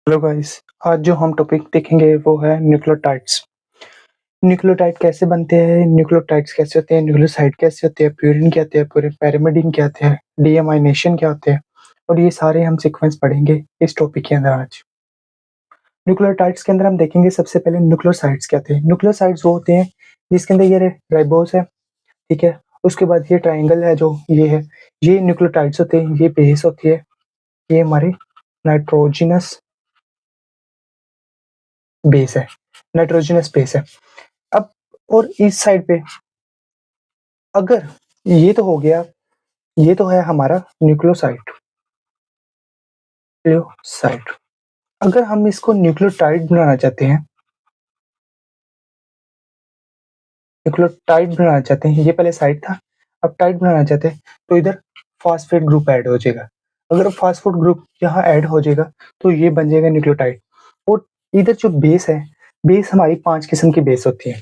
Hello guys. आज जो हम टॉपिक देखेंगे वो है न्यूक्लियोटाइड्स। न्यूक्लियोटाइड कैसे बनते हैं, न्यूक्लियोटाइड्स कैसे होते हैं, न्यूक्लियोसाइड कैसे होते हैं, प्यूरिन क्या होते हैं, पूरे पैरामिडिन क्या होते हैं, डीएमाइनेशन क्या होते हैं और ये सारे हम सीक्वेंस पढ़ेंगे इस टॉपिक के अंदर आज। न्यूक्लियोटाइड्स के अंदर हम देखेंगे सबसे पहले न्यूक्लियोसाइड्स क्या होते हैं। न्यूक्लियोसाइड्स वो होते हैं जिसके अंदर ये राइबोस है, ठीक है। उसके बाद ये ट्राइंगल है जो ये है, ये न्यूक्लियोटाइड्स होते हैं, ये बेस होती है, ये हमारी नाइट्रोजिनस बेस है, नाइट्रोजनस बेस है। अब और इस साइड पे अगर ये तो हो गया, ये तो है हमारा न्यूक्लियोसाइड। अगर हम इसको न्यूक्लियोटाइड बनाना चाहते हैं, ये पहले साइड था, अब टाइड बनाना चाहते हैं तो इधर फॉस्फेट ग्रुप ऐड हो जाएगा। अगर फॉस्फेट ग्रुप यहाँ ऐड हो जाएगा तो ये बन जाएगा न्यूक्लियोटाइड। और इधर जो बेस है, बेस हमारी 5 किस्म की बेस होती है।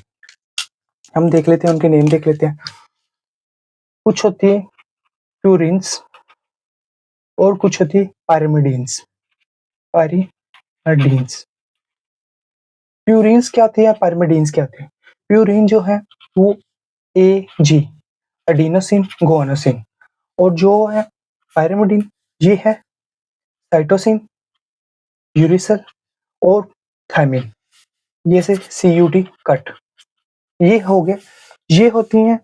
हम देख लेते हैं, उनके नेम देख लेते हैं। कुछ होती है प्यूरिन्स और कुछ होती है पायरिमिडीन्स। प्यूरिन्स क्या होती है, पायरिमिडीन्स क्या होती है। प्यूरिन जो है वो AG एडिनोसिन गुआनोसिन, और जो है पायरिमिडीन ये है साइटोसिन, यूरिसल और थायमिन, ये से CUT कट, ये हो गए। ये होती हैं,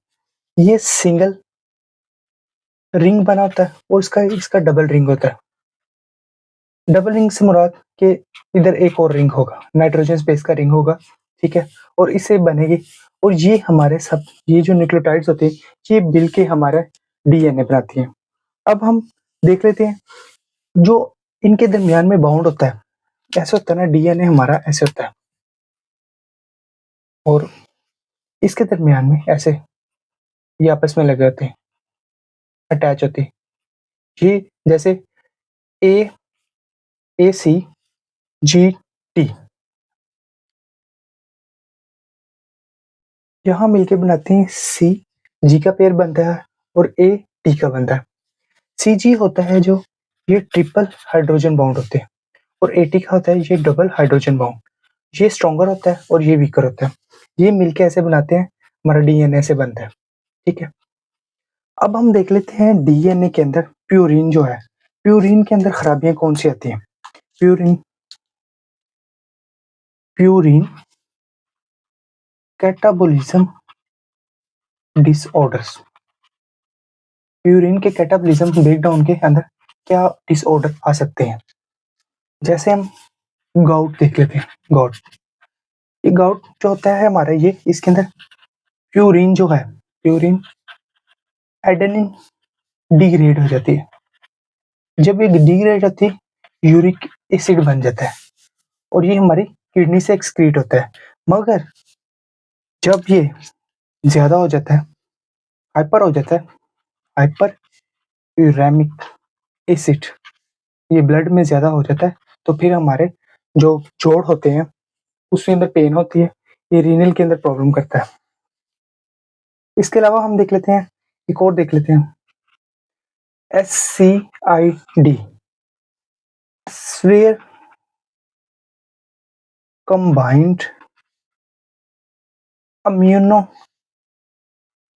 ये सिंगल रिंग बनाता है और इसका डबल रिंग होता है। डबल रिंग से मुराद के इधर एक और रिंग होगा, नाइट्रोजन स्पेस का रिंग होगा, ठीक है, और इससे बनेगी। और ये हमारे सब ये जो न्यूक्लियोटाइड्स होते हैं ये मिल के हमारा DNA बनाती हैं। अब हम देख लेते हैं जो इनके दरमियान में बाउंड होता है, ऐसे होता है ना, DNA हमारा ऐसे होता है और इसके दरमियान में ऐसे ये आपस में लगे होते हैं, अटैच होते हैं। ये जैसे ACGT यहाँ मिलके बनाते हैं CG का पेयर बनता है और AT का बनता है। CG होता है जो ये ट्रिपल हाइड्रोजन बॉन्ड होते हैं और AT का होता है ये डबल हाइड्रोजन बॉन्ड। ये स्ट्रॉन्गर होता है और ये वीकर होता है। ये मिलके ऐसे बनाते हैं, हमारा DNA से बनता है, ठीक है। अब हम देख लेते हैं DNA के अंदर प्यूरिन जो है, प्यूरिन के अंदर खराबियां कौन सी आती हैं। प्यूरिन कैटाबोलिज्म डिसऑर्डर्स, प्यूरिन के कैटाबोलिज्म ब्रेकडाउन के अंदर क्या डिसऑर्डर आ सकते हैं। जैसे हम गाउट देख लेते हैं। ये गाउट जो होता है हमारा, ये इसके अंदर प्यूरिन जो है, प्यूरिन एडेनिन डिग्रेड हो जाती है। जब ये डिग्रेड होती है यूरिक एसिड बन जाता है और ये हमारी किडनी से एक्सक्रीट होता है। मगर जब ये ज्यादा हो जाता है, हाइपर हो जाता है, हाइपर यूरेमिक एसिड, ये ब्लड में ज्यादा हो जाता है, तो फिर हमारे जो जोड़ होते हैं उसके अंदर पेन होती है, ये रीनल के अंदर प्रॉब्लम करता है। इसके अलावा हम देख लेते हैं, एक और देख लेते हैं, SCID swear combined immuno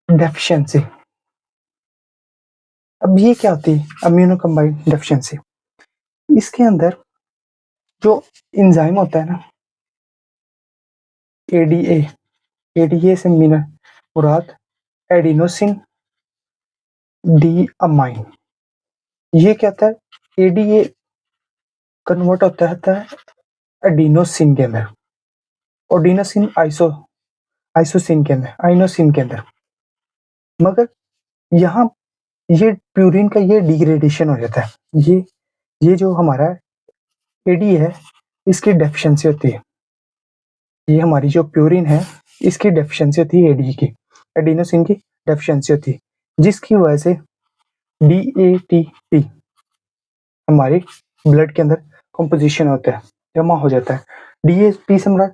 deficiency. अब ये क्या होती है इम्यूनो कंबाइंड डेफिशिएंसी। इसके अंदर जो एंजाइम होता है ना, ADA से मीना मुराद एडिनोसिन डीअमाइन। ये क्या होता है, ADA कन्वर्ट होता है एडिनोसिन के अंदर, एडिनोसिन आइसोसिन के अंदर, आइनोसिन के अंदर। मगर यहाँ ये प्यूरिन का ये डिग्रेडेशन हो जाता है। ये जो हमारा AD है इसकी डेफिशिएंसी होती है। ये हमारी जो प्यूरिन है इसकी डेफिशिएंसी होती है AD की, एडिनोसिन की डेफिशिएंसी होती है, जिसकी वजह से DATP हमारे ब्लड के अंदर कंपोजिशन होता है, जमा हो जाता है। DAP से हमारा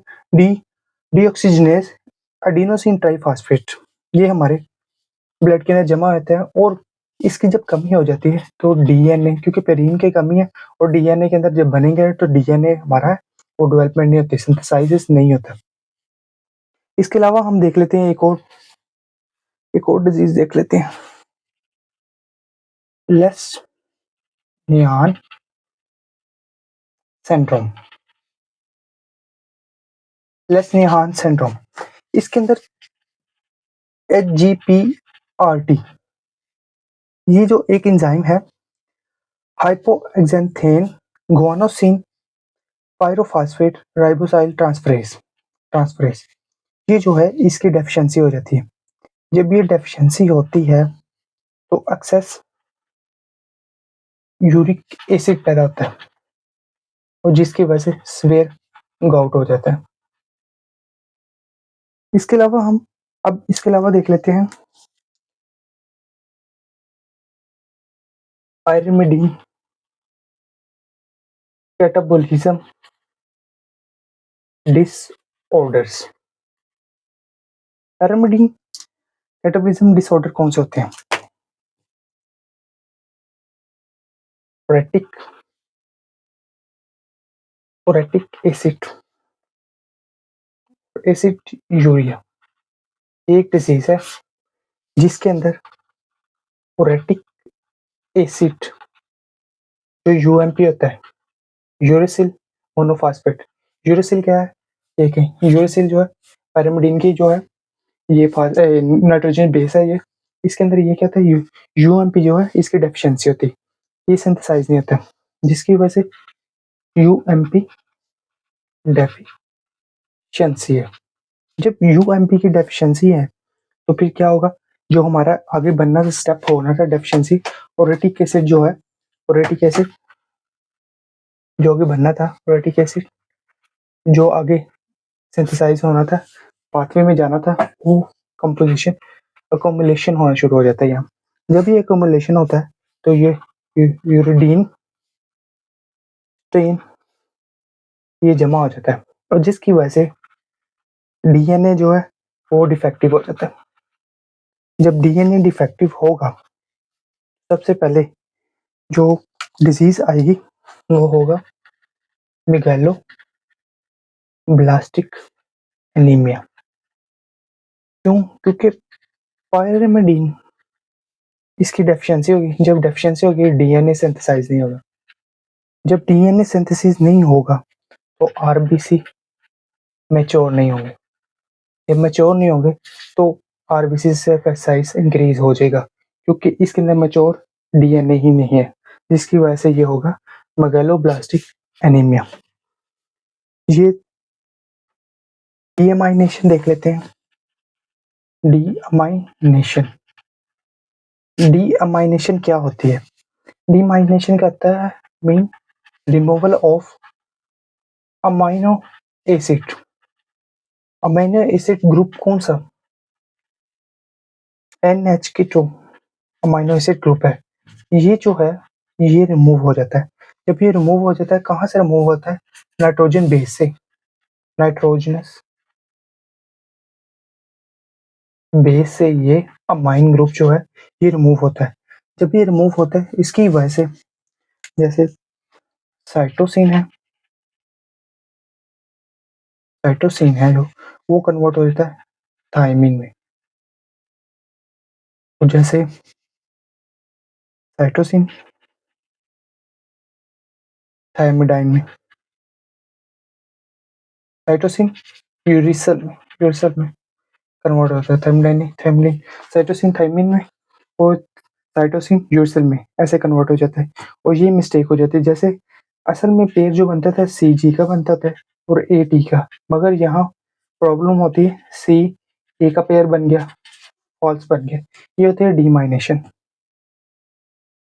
डीऑक्सीजनेज एडिनोसिन ट्राइफॉस्फेट, ये हमारे ब्लड के अंदर जमा होता है और इसकी जब कमी हो जाती है तो डीएनए, क्योंकि पेरीन की कमी है और डीएनए के अंदर जब बनेंगे तो डीएनए हमारा वो डेवलपमेंट नहीं होती, सिंथेसाइज नहीं होता। इसके अलावा हम देख लेते हैं एक और डिजीज देख लेते हैं, लेस निहान सिंड्रोम। लेस निहान सिंड्रोम, इसके अंदर HGPRT, ये जो एक एंजाइम है, हाइपोएक्सेंथेन गुआनोसिन पायरोफॉस्फेट राइबोसाइल ट्रांसफरेज, ये जो है इसकी डेफिशिएंसी हो जाती है। जब ये डेफिशिएंसी होती है तो एक्सेस यूरिक एसिड पैदा होता है और जिसकी वजह से सीवियर गाउट हो जाता है। इसके अलावा देख लेते हैं pyrimidine catabolism disorders. Pyrimidine catabolism disorder कौन से होते हैं? पोरेटिक एसिड यूरिया, एक डिजीज है जिसके अंदर पोरेटिक एसिड जो यूएमपी होता है, यूरेसिल मोनोफॉस्फेट। यूरेसिल क्या है? एक है यूरेसिल जो है पायरिमिडीन की जो है ये नाइट्रोजन बेस है, ये इसके अंदर ये क्या था, यूएमपी जो है इसकी डेफिशिएंसी होती है, ये सिंथेसाइज नहीं होता, जिसकी वजह से यूएमपी डेफिशिएंसी है। जब यूएमपी की डेफिशिएंसी है तो फिर क्या होगा, जो हमारा आगे बनना था स्टेप होना था डेफिशिएंसी, पोरेटिक एसिड जो है, पोरेटिक एसिड जो आगे बनना था, पोरेटिक एसिड जो आगे सिंथेसाइज होना था, पाथवे में जाना था, वो कंपोजिशन अकोमुलेशन होना शुरू हो जाता है। यहाँ जब ये अकोमुलेशन होता है तो ये यूरिडीन स्ट्रेन ये जमा हो जाता है और जिसकी वजह से डीएनए जो है वो डिफेक्टिव हो जाता है। जब डीएनए डिफेक्टिव होगा सबसे पहले जो डिजीज आएगी वो होगा मेगालो ब्लास्टिक एनीमिया। क्यों? क्योंकि पायरिमिडीन इसकी डेफिशिएंसी होगी, जब डेफिशिएंसी होगी डीएनए सिंथेसाइज नहीं होगा, जब डीएनए सिंथेसिस नहीं होगा तो आरबीसी मैच्योर नहीं होंगे, जब मैच्योर नहीं होंगे तो आरबीसी का साइज इंक्रीज हो जाएगा, क्योंकि इसके अंदर मैच्योर डीएनए ही नहीं है, जिसकी वजह से ये होगा मेगालोब्लास्टिक एनीमिया। ये डीएमाइनेशन देख लेते हैं। डीअमाइनेशन क्या होती है? डीअमाइनेशन कहता है mean removal of amino acid. Amino acid group कौन सा? NH2 अमाइनो एसिड ग्रुप है, ये जो है ये रिमूव हो जाता है। जब ये रिमूव हो जाता है, कहाँ से रिमूव होता है? नाइट्रोजन बेस से, नाइट्रोजनस बेस से ये अमाइन ग्रुप जो है ये रिमूव होता है। जब ये रिमूव होता है इसकी वजह से जैसे साइटोसिन है जो वो कन्वर्ट हो जाता है थायमिन में, तो जैसे साइटोसिन थायमिडाइन में, साइटोसिन यूरिसल में कन्वर्ट होता है, थायमिडाइन साइटोसिन थायमिन में और साइटोसिन यूरिसल में ऐसे कन्वर्ट हो जाता है, और ये मिस्टेक हो जाती है। जैसे असल में पेयर जो बनता था CG का बनता था और AT का, मगर यहाँ प्रॉब्लम होती है CA का पेयर बन गया, फॉल्स बन गया, ये होती है डीमाइनेशन।